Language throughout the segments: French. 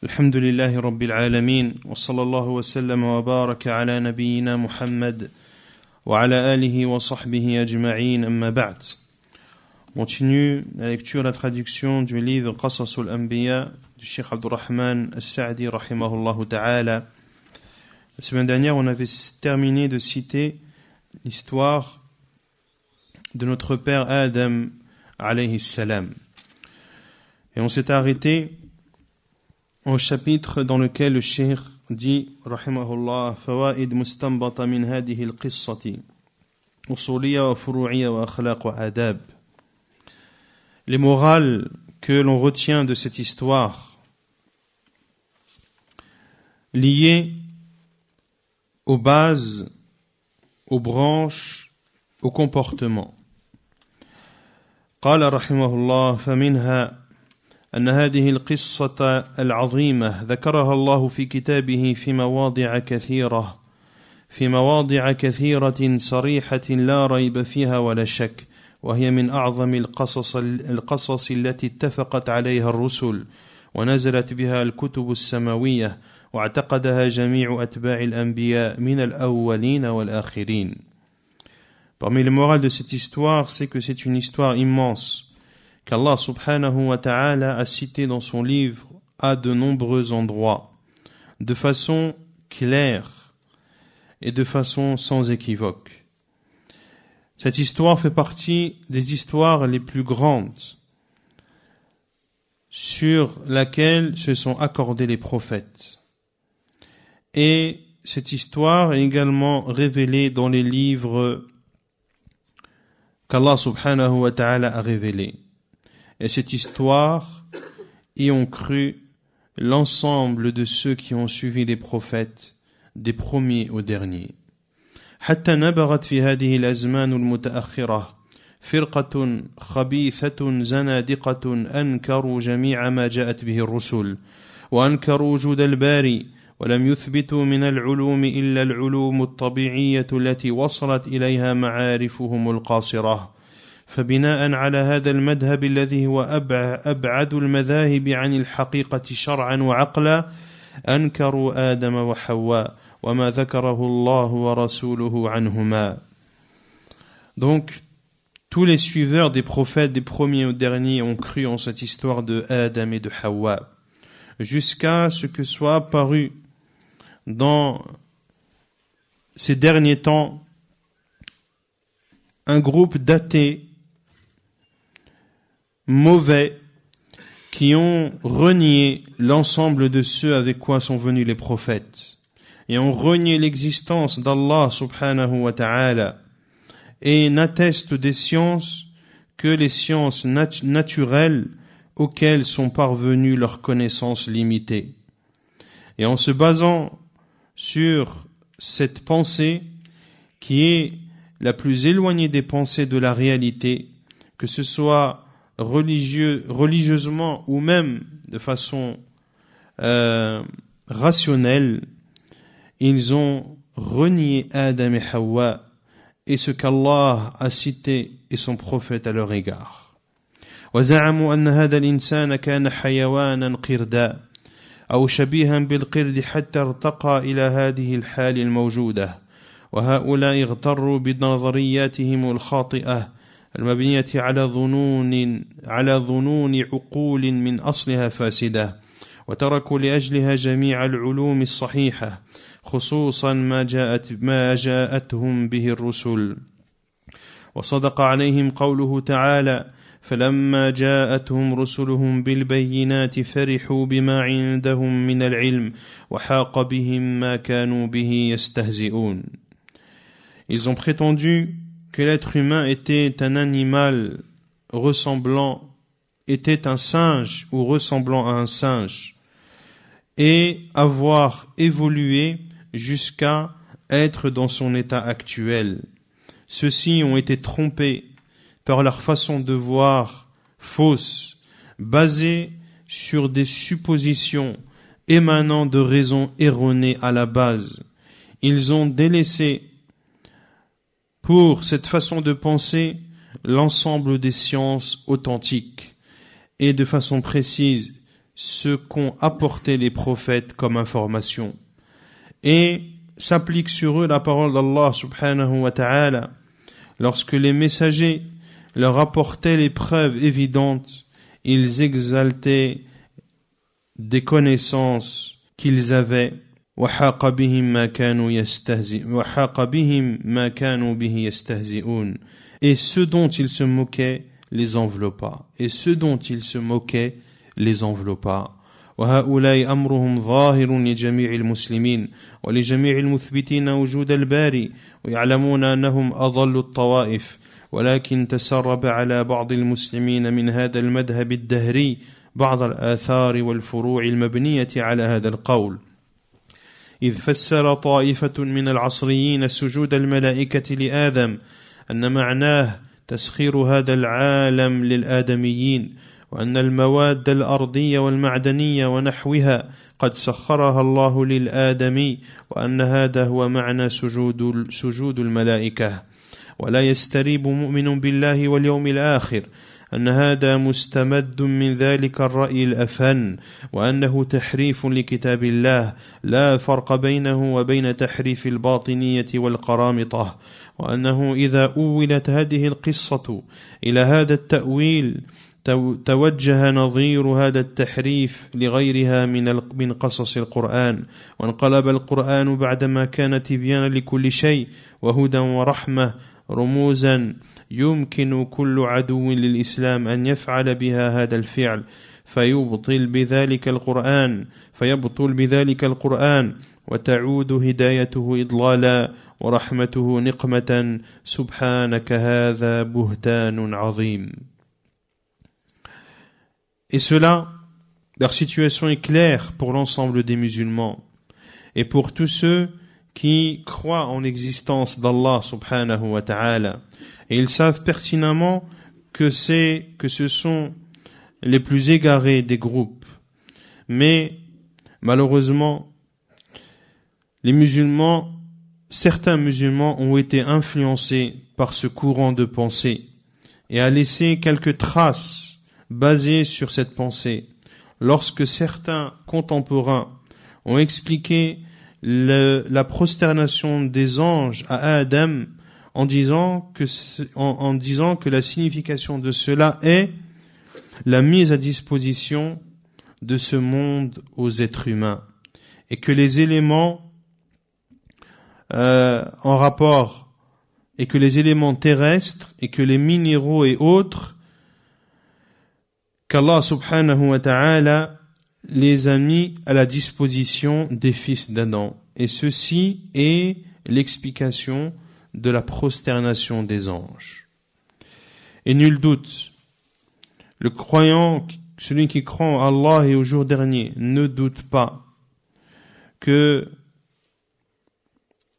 الحمد لله رب العالمين وصلى الله وسلم وبارك على نبينا محمد وعلى آله وصحبه أجمعين أما بعد. Continue la lecture, la traduction du livre Qasas al-Anbiya du Cheikh Abdurrahman al-Sa'di rahimahullah ta'ala. La semaine dernière, on avait terminé de citer l'histoire de notre père Adam alayhi salam. Et on s'est arrêté au chapitre dans lequel le Cheikh dit rahimahullah fawaid mustanbata min hadihi al-qissati usuliyya wa furu'iyya wa akhlaq wa adab. Les morales que l'on retient de cette histoire liées aux bases, aux branches, au comportement. قال رحمه الله فمنها أن هذه القصة العظيمة ذكرها الله في كتابه في مواضع كثيرة صريحة لا ريب فيها ولا شك، وهي من أعظم القصص التي اتفقت عليها الرسل ونزلت بها الكتب السماوية واعتقدها جميع أتباع الأنبياء من الأولين والآخرين. Parmi les morales de cette histoire, c'est que c'est une histoire immense qu'Allah subhanahu wa ta'ala a cité dans son livre à de nombreux endroits, de façon claire et de façon sans équivoque. Cette histoire fait partie des histoires les plus grandes sur laquelle se sont accordés les prophètes. Et cette histoire est également révélée dans les livres qu'Allah subhanahu wa ta'ala a révélés. Et cette histoire y ont cru l'ensemble de ceux qui ont suivi les prophètes, des premiers aux derniers. حتى نبغت في هذه الأزمان المتأخرة فرقة خبيثة زنادقة أنكروا جميع ما جاءت به الرسل وأنكروا وجود الباري ولم يثبتوا من العلوم إلا العلوم الطبيعية التي وصلت إليها معارفهم القاصرة. فبناء على هذا المذهب الذي هو أبعد المذاهب عن الحقيقة شرعا وعقلا أنكروا آدم وحواء وما ذكره الله ورسوله عنهما. Donc, tous les suiveurs des prophètes, des premiers aux derniers, ont cru en cette histoire de Adam et de Hawa, jusqu'à ce que soit apparu dans ces derniers temps un groupe d'athées mauvais qui ont renié l'ensemble de ceux avec quoi sont venus les prophètes et ont renié l'existence d'Allah subhanahu wa ta'ala et n'attestent des sciences que les sciences naturelles auxquelles sont parvenues leurs connaissances limitées. Et en se basant sur cette pensée qui est la plus éloignée des pensées de la réalité, que ce soit religieusement ou même de façon rationnelle, ils ont renié Adam et Hawa et ce qu'Allah a cité et son prophète à leur égard. وزعموا أن هذا الإنسان كان حيوانا قردا أو شبيها بالقرد حتى ارتقى إلى هذه الحال الموجودة، وهؤلاء اغتروا بنظرياتهم الخاطئة المبنية على ظنون عقول من أصلها فاسدة، وتركوا لأجلها جميع العلوم الصحيحة خصوصا ما جاءتهم به الرسل. وصدق عليهم قوله تعالى فلما جاءتهم رسلهم بالبينات فرحوا بما عندهم من العلم وحاق بهم ما كانوا به يستهزئون. Ils ont prétendu que l'être humain était un animal était un singe ou ressemblant à un singe, et avoir évolué jusqu'à être dans son état actuel. Ceux-ci ont été trompés par leur façon de voir fausse, basée sur des suppositions émanant de raisons erronées à la base. Ils ont délaissé pour cette façon de penser l'ensemble des sciences authentiques et de façon précise ce qu'ont apporté les prophètes comme information. Et s'applique sur eux la parole d'Allah subhanahu wa ta'ala. Lorsque les messagers leur apportaient les preuves évidentes, ils exaltaient des connaissances qu'ils avaient. وحاق بهم ما كانوا به يستهزئون. Et ceux dont ils se moquaient les enveloppa. Et ceux dont ils se moquaient les enveloppa. وهؤلاء أمرهم ظاهر لجميع المسلمين ولجميع المثبتين وجود الباري ويعلمون أنهم أضل الطوائف ولكن تسرب على بعض المسلمين من هذا المذهب الدهري بعض الآثار والفروع المبنية على هذا القول إذ فسر طائفة من العصريين سجود الملائكة لآدم أن معناه تسخير هذا العالم للآدميين وأن المواد الأرضية والمعدنية ونحوها قد سخرها الله للآدمي وأن هذا هو معنى سجود الملائكة ولا يستريب مؤمن بالله واليوم الآخر أن هذا مستمد من ذلك الرأي الأفن وأنه تحريف لكتاب الله لا فرق بينه وبين تحريف الباطنية والقرامطة وأنه إذا أولت هذه القصة إلى هذا التأويل توجه نظير هذا التحريف لغيرها من قصص القرآن وانقلب القرآن بعدما كان تبيانا لكل شيء وهدى ورحمة رموزا يمكن كل عدو للإسلام أن يفعل بها هذا الفعل فيبطل بذلك القرآن وتعود هدايته إضلالا ورحمته نقمة سبحانك هذا بهتان عظيم. Et cela, leur situation est claire pour l'ensemble des musulmans et pour tous ceux qui croient en l'existence d'Allah subhanahu wa ta'ala. Et ils savent pertinemment que ce sont les plus égarés des groupes. Mais, malheureusement, certains musulmans ont été influencés par ce courant de pensée et a laissé quelques traces basées sur cette pensée. Lorsque certains contemporains ont expliqué la prosternation des anges à Adam en disant que la signification de cela est la mise à disposition de ce monde aux êtres humains et que les éléments en rapport et que les éléments terrestres et que les minéraux et autres qu'Allah subhanahu wa ta'ala les a mis à la disposition des fils d'Adam. Et ceci est l'explication de la prosternation des anges. Et nul doute, le croyant, celui qui croit en Allah et au jour dernier, ne doute pas que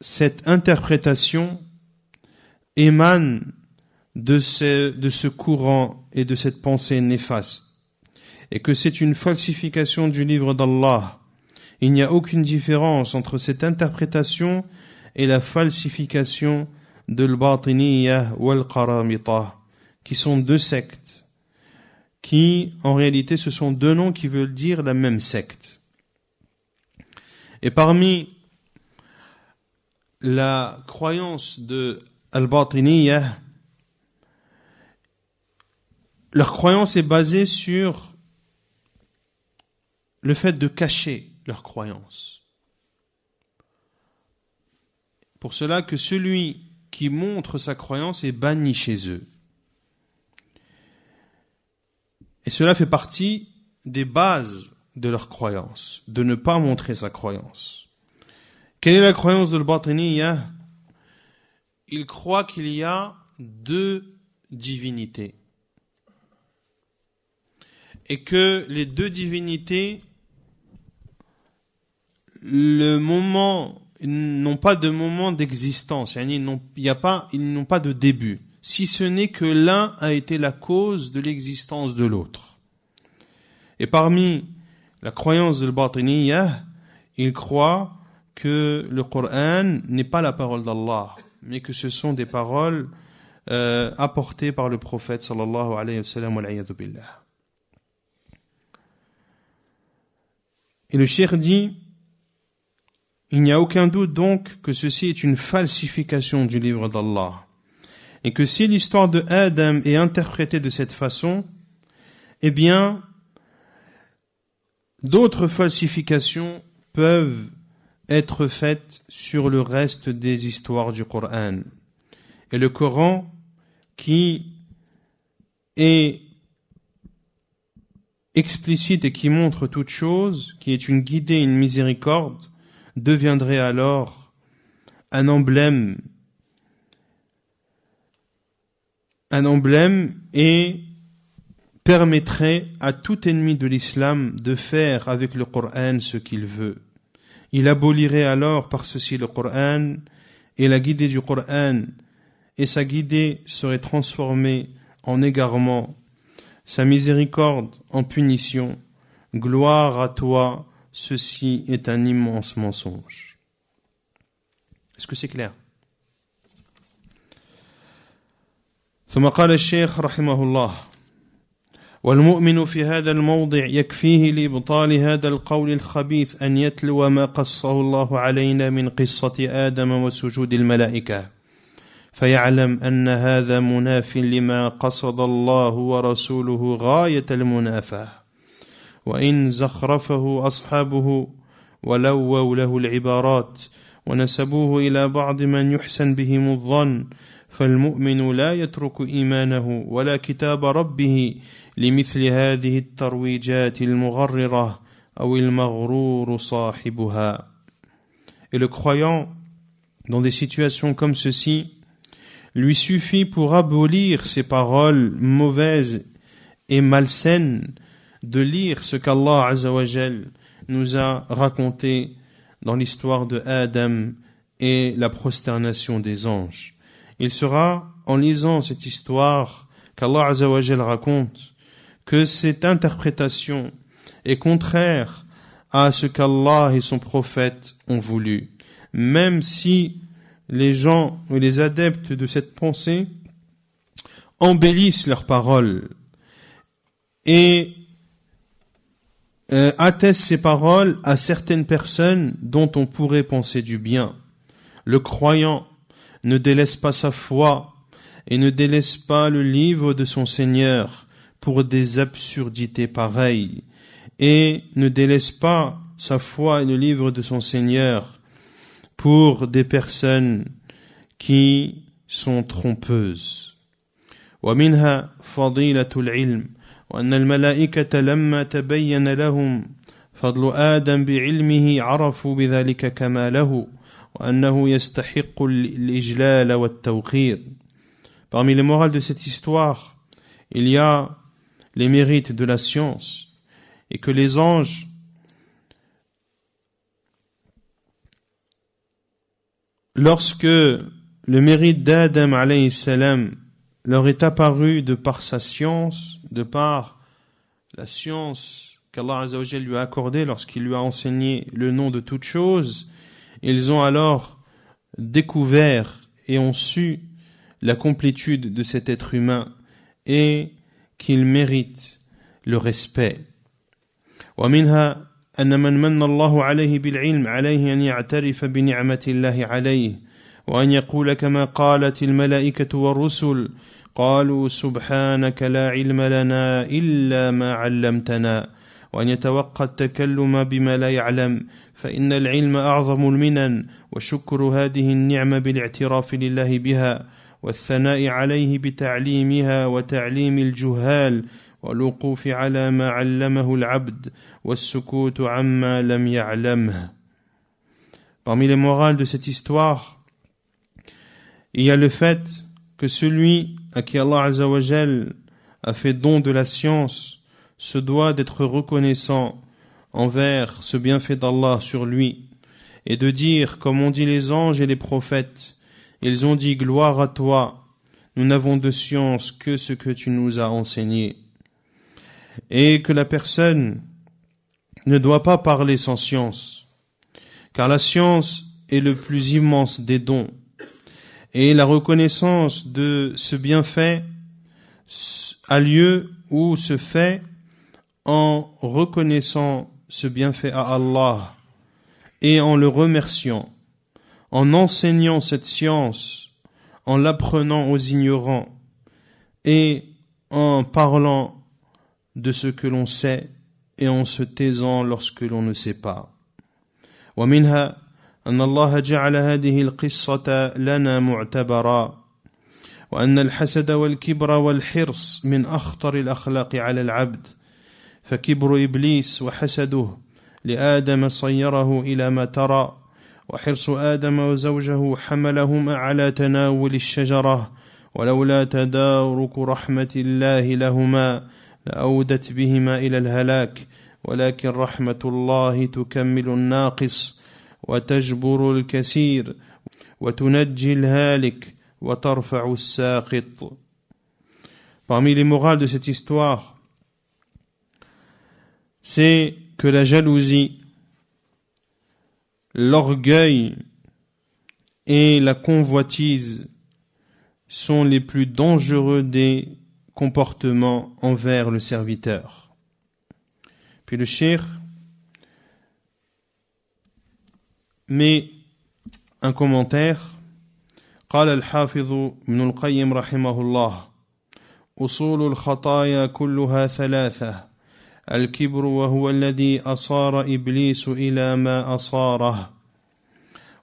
cette interprétation émane de ce courant et de cette pensée néfaste, et que c'est une falsification du livre d'Allah. Il n'y a aucune différence entre cette interprétation et la falsification de l'Batiniyah ou al-Qaramita, qui sont deux sectes, qui, en réalité, ce sont deux noms qui veulent dire la même secte. Et parmi la croyance de al-Batiniyah, leur croyance est basée sur le fait de cacher leur croyance. Pour cela que celui qui montre sa croyance est banni chez eux. Et cela fait partie des bases de leur croyance, de ne pas montrer sa croyance. Quelle est la croyance de l'Batiniyah ? Il croit qu'il y a deux divinités. Et que les deux divinités, ils n'ont pas de moment d'existence, ils n'ont pas de début, si ce n'est que l'un a été la cause de l'existence de l'autre. Et parmi la croyance de l'Batiniyah, ils croient que le Coran n'est pas la parole d'Allah, mais que ce sont des paroles apportées par le prophète sallallahu alayhi wa sallam wal a'yadu billah. Et le cheikh dit, il n'y a aucun doute donc que ceci est une falsification du livre d'Allah. Et que si l'histoire de Adam est interprétée de cette façon, eh bien, d'autres falsifications peuvent être faites sur le reste des histoires du Coran. Et le Coran, qui est explicite et qui montre toute chose, qui est une guidée, une miséricorde, deviendrait alors un emblème et permettrait à tout ennemi de l'islam de faire avec le Coran ce qu'il veut. Il abolirait alors par ceci le Coran et la guidée du Coran, et sa guidée serait transformée en égarement, sa miséricorde en punition. Gloire à toi, ceci est un immense mensonge. Est-ce que c'est clair? ثم قال الشيخ رحمه الله: والمؤمن في هذا الموضع يكفيه لإبطال هذا القول الخبيث أن يتلو ما قصه الله علينا من قصة آدم وسجود الملائكة، فيعلم أن هذا مناف لما قصد الله ورسوله غاية المنافاة، وإن زخرفه أصحابه ولووا له العبارات ونسبوه إلى بعض من يحسن بهم الظن، فالمؤمن لا يترك إيمانه ولا كتاب ربه لمثل هذه الترويجات المغررة أو المغرور صاحبها. Et le croyant, dans des situations comme ceci, lui suffit pour abolir ces paroles mauvaises et malsaines de lire ce qu'Allah Azza wa Jal nous a raconté dans l'histoire de Adam et la prosternation des anges. Il sera, en lisant cette histoire qu'Allah Azza wa Jal raconte, que cette interprétation est contraire à ce qu'Allah et son prophète ont voulu. Même si les gens ou les adeptes de cette pensée embellissent leurs paroles et attestent ces paroles à certaines personnes dont on pourrait penser du bien. Le croyant ne délaisse pas sa foi et ne délaisse pas le livre de son Seigneur pour des absurdités pareilles, et ne délaisse pas sa foi et le livre de son Seigneur pour des personnes qui sont trompeuses. ومنها فضيلة العلم وأن الملائكة لما تبين لهم فضل آدم بعلمه عرفوا بذلك كماله وأنه يستحق الإجلال والتوقير. Parmi les morales de cette histoire, il y a les mérites de la science, et que les anges lorsque le mérite d'Adam alayhi salam leur est apparu de par sa science, de par la science qu'Allah Azza wa Jal lui a accordée lorsqu'il lui a enseigné le nom de toute chose, ils ont alors découvert et ont su la complétude de cet être humain et qu'il mérite le respect. ومنها أن من من الله عليه بالعلم عليه أن يعترف بنعمة الله عليه وأن يقول كما قالت الملائكة والرسل قالوا سبحانك لا علم لنا إلا ما علمتنا وأن يتوقع التكلم بما لا يعلم فإن العلم أعظم المنن وشكر هذه النعمة بالاعتراف لله بها والثناء عليه بتعليمها وتعليم الجهال والوقوف على ما علمه العبد والسكوت عما لم يعلمه. Parmi les morales de cette histoire, il y a le fait que celui à qui Allah Azza wa Jal a fait don de la science se doit d'être reconnaissant envers ce bienfait d'Allah sur lui et de dire, comme ont dit les anges et les prophètes, ils ont dit gloire à toi, nous n'avons de science que ce que tu nous as enseigné. Et que la personne ne doit pas parler sans science, car la science est le plus immense des dons. Et la reconnaissance de ce bienfait a lieu ou se fait en reconnaissant ce bienfait à Allah et en le remerciant, en enseignant cette science, en l'apprenant aux ignorants et en parlant de ce que l'on sait et en se taisant lorsque l'on ne sait pas. ومنها أن الله جعل هذه القصة لنا معتبرا وأن الحسد والكبر والحرص من أخطر الأخلاق على العبد فكبر إبليس وحسده لآدم صيره إلى ما ترى وحرص آدم وزوجه حملهما على تناول الشجرة ولولا تدارك رحمة الله لهما لأودت بهما إلى الهلاك ولكن رحمة الله تكمل الناقص وتجبر الكثير وتنجي الهالك وترفع الساقط. Parmi les morales de cette histoire, c'est que la jalousie, l'orgueil et la convoitise sont les plus dangereux des comportements envers le serviteur. Puis le cheikh met un commentaire. قال الحافظ ابن القيم رحمه الله أصول الخطايا كلها ثلاثة الكبر وهو الذي أصار إبليس إلى ما أصاره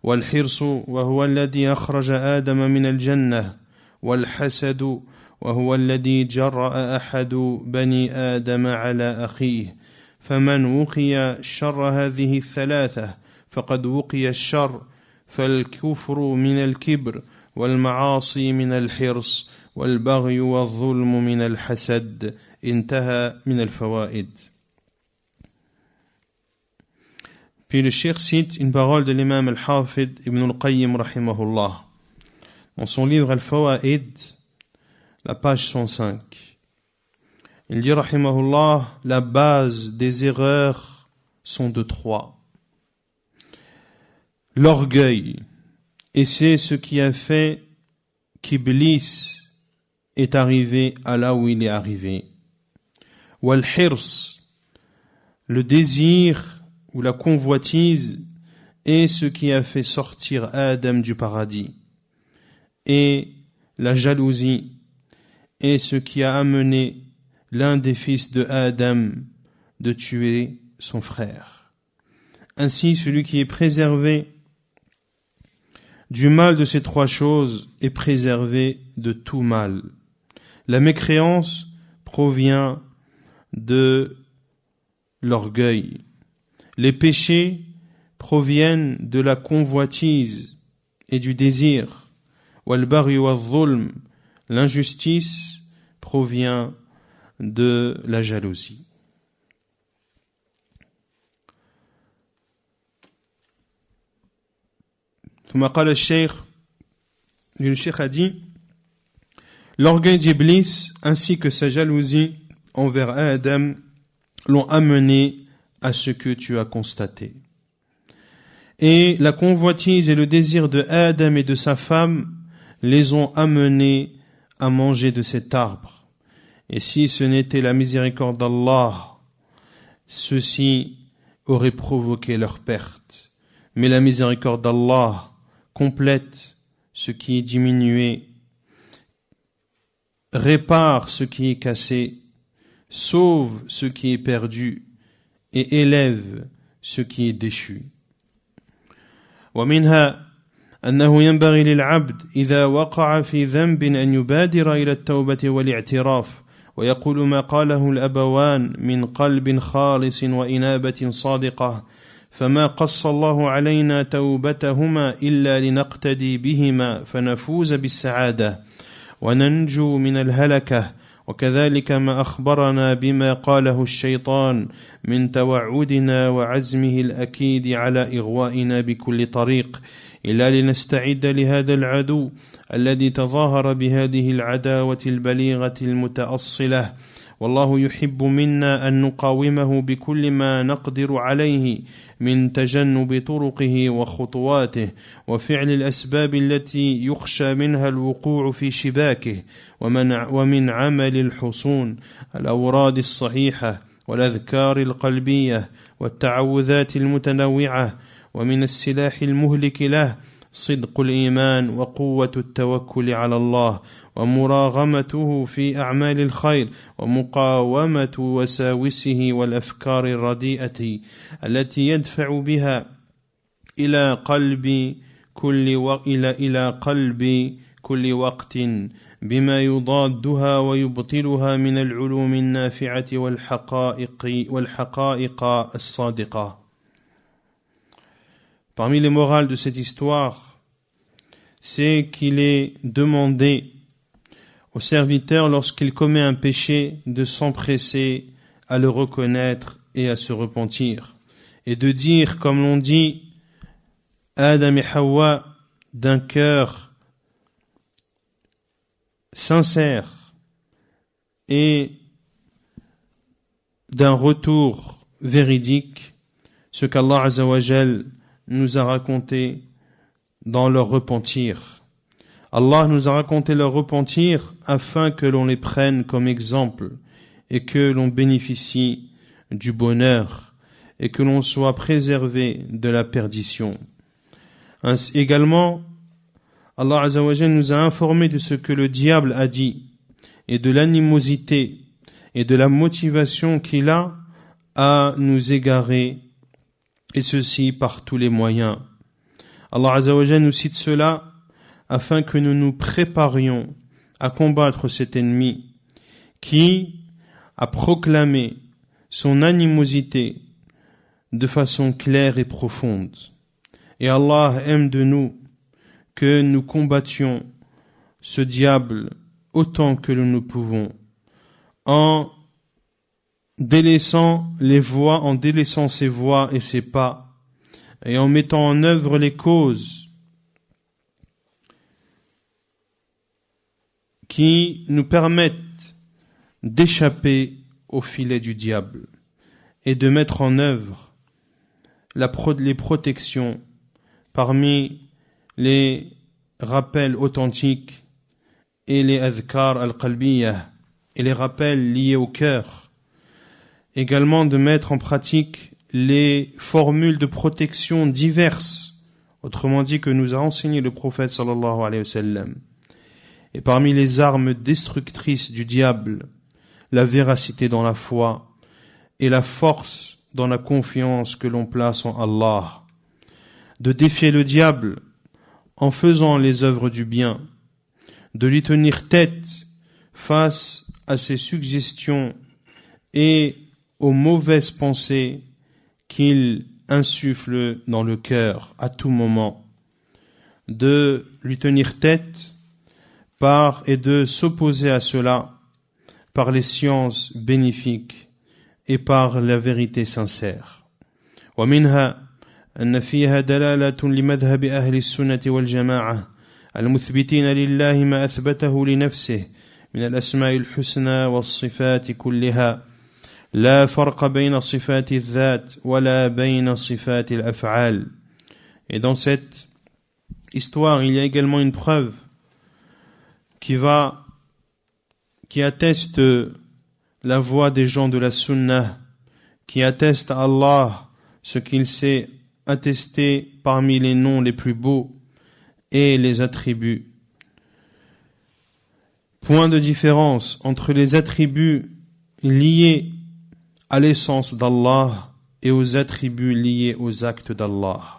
والحرص وهو الذي أخرج آدم من الجنة والحسد وهو الذي جرأ أحد بني آدم على أخيه فمن وقي شر هذه الثلاثة فقد وقي الشر فالكفر من الكبر والمعاصي من الحرص والبغي والظلم من الحسد انتهى من الفوائد. Puis le cheikh cite une parole de l'imam al-Hafid ibn al-Qayyim rahimahullah dans son livre Al-Fawaid, la page 105. Il dit rahimahullah, la base des erreurs sont de trois. L'orgueil, et c'est ce qui a fait qu'Iblis est arrivé à là où il est arrivé. Wal-hirs, le désir ou la convoitise est ce qui a fait sortir Adam du paradis. Et la jalousie est ce qui a amené l'un des fils de Adam de tuer son frère. Ainsi, celui qui est préservé du mal de ces trois choses est préservé de tout mal. La mécréance provient de l'orgueil. Les péchés proviennent de la convoitise et du désir. Wal-baghi wal-zulm, l'injustice provient de la jalousie. ثم قال الشيخ, le cheikh a dit, l'orgueil d'Iblis ainsi que sa jalousie envers Adam l'ont amené à ce que tu as constaté. Et la convoitise et le désir de Adam et de sa femme les ont amenés à manger de cet arbre. Et si ce n'était la miséricorde d'Allah, ceci aurait provoqué leur perte. Mais la miséricorde d'Allah complète ce qui est diminué, répare ce qui est cassé, sauve ce qui est perdu et élève ce qui est déchu. ومنها أنه ينبغي للعبد إذا وقع في ذنب أن يبادر إلى التوبة والاعتراف ويقول ما قاله الأبوان من قلب خالص وإنابة صادقة فما قص الله علينا توبتهما إلا لنقتدي بهما فنفوز بالسعادة وننجو من الهلكة وكذلك ما أخبرنا بما قاله الشيطان من توعدنا وعزمه الأكيد على إغوائنا بكل طريق إلا لنستعد لهذا العدو الذي تظاهر بهذه العداوة البليغة المتأصلة والله يحب منا أن نقاومه بكل ما نقدر عليه من تجنب طرقه وخطواته وفعل الأسباب التي يخشى منها الوقوع في شباكه ومن عمل الحصون الأوراد الصحيحة والأذكار القلبية والتعوذات المتنوعة ومن السلاح المهلك له صدق الإيمان وقوة التوكل على الله ومراغمته في أعمال الخير ومقاومة وساوسه والأفكار الرديئة التي يدفع بها إلى قلب كل وقت بما يضادها ويبطلها من العلوم النافعة والحقائق الصادقة. Parmi les morales de cette histoire, c'est qu'il est demandé au serviteur, lorsqu'il commet un péché, de s'empresser à le reconnaître et à se repentir, et de dire, comme l'on dit, Adam et Hawa, d'un cœur sincère et d'un retour véridique, ce qu'Allah Azza wa Jal nous a raconté dans leur repentir. Allah nous a raconté leur repentir afin que l'on les prenne comme exemple et que l'on bénéficie du bonheur et que l'on soit préservé de la perdition. Ainsi, également, Allah Azza wa Jal nous a informé de ce que le diable a dit et de l'animosité et de la motivation qu'il a à nous égarer, et ceci par tous les moyens. Allah Azza wa Jal nous cite cela afin que nous nous préparions à combattre cet ennemi qui a proclamé son animosité de façon claire et profonde. Et Allah aime de nous que nous combattions ce diable autant que nous pouvons, en délaissant ses voies et ses pas, et en mettant en œuvre les causes qui nous permettent d'échapper au filet du diable et de mettre en œuvre les protections parmi les rappels authentiques et les adhkar al-qalbiyah et les rappels liés au cœur. Également de mettre en pratique les formules de protection diverses, autrement dit que nous a enseigné le prophète sallallahu alayhi wa sallam. Et parmi les armes destructrices du diable, la véracité dans la foi et la force dans la confiance que l'on place en Allah. De défier le diable en faisant les œuvres du bien, de lui tenir tête face à ses suggestions et aux mauvaises pensées qu'il insuffle dans le cœur à tout moment, de lui tenir tête et de s'opposer à cela par les sciences bénéfiques et par la vérité sincère. ومنها أن فيها دلالة لمذهب أهل السنة والجماعة المثبتين لله ما أثبته لنفسه من الأسماء الحسنى والصفات كلها لا فرق بين صفات الذات ولا بين صفات الأفعال. Et dans cette histoire, il y a également une preuve qui atteste la voix des gens de la Sunnah, qui atteste à Allah ce qu'il s'est attesté parmi les noms les plus beaux et les attributs. Point de différence entre les attributs liés à l'essence d'Allah et aux attributs liés aux actes d'Allah.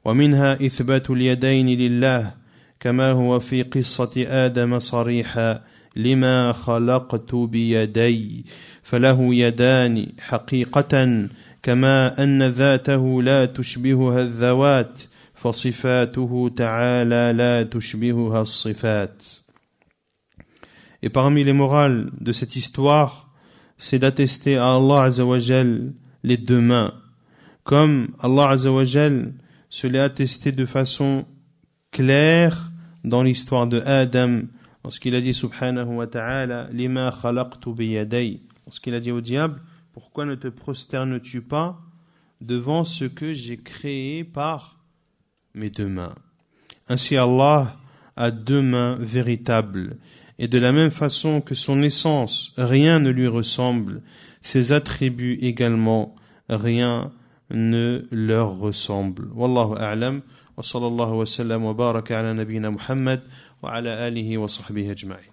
ومنها إثبات اليدين لله كما هو في قصة آدم صريحا لما خلقت بيدي فله يدان حقيقة كما أن ذاته لا تشبهها الذوات فصفاته تعالى لا تشبهها الصفات. Et parmi les morales de cette histoire, c'est d'attester à Allah Azza wa Jal les deux mains, comme Allah Azza wa Jal se l'est attesté de façon claire dans l'histoire de Adam, lorsqu'il a dit subhanahu wa ta'ala lima khalaqtu biyaday, lorsqu'il a dit au diable, pourquoi ne te prosternes-tu pas devant ce que j'ai créé par mes deux mains? Ainsi Allah a deux mains véritables Et de la même façon que son essence, rien ne lui ressemble, ses attributs également, rien ne leur ressemble. Wallahu a'lam. Wa sallallahu wa sallam wa baraka ala nabiyyina Muhammad wa ala alihi wa sahbihi ajma'in.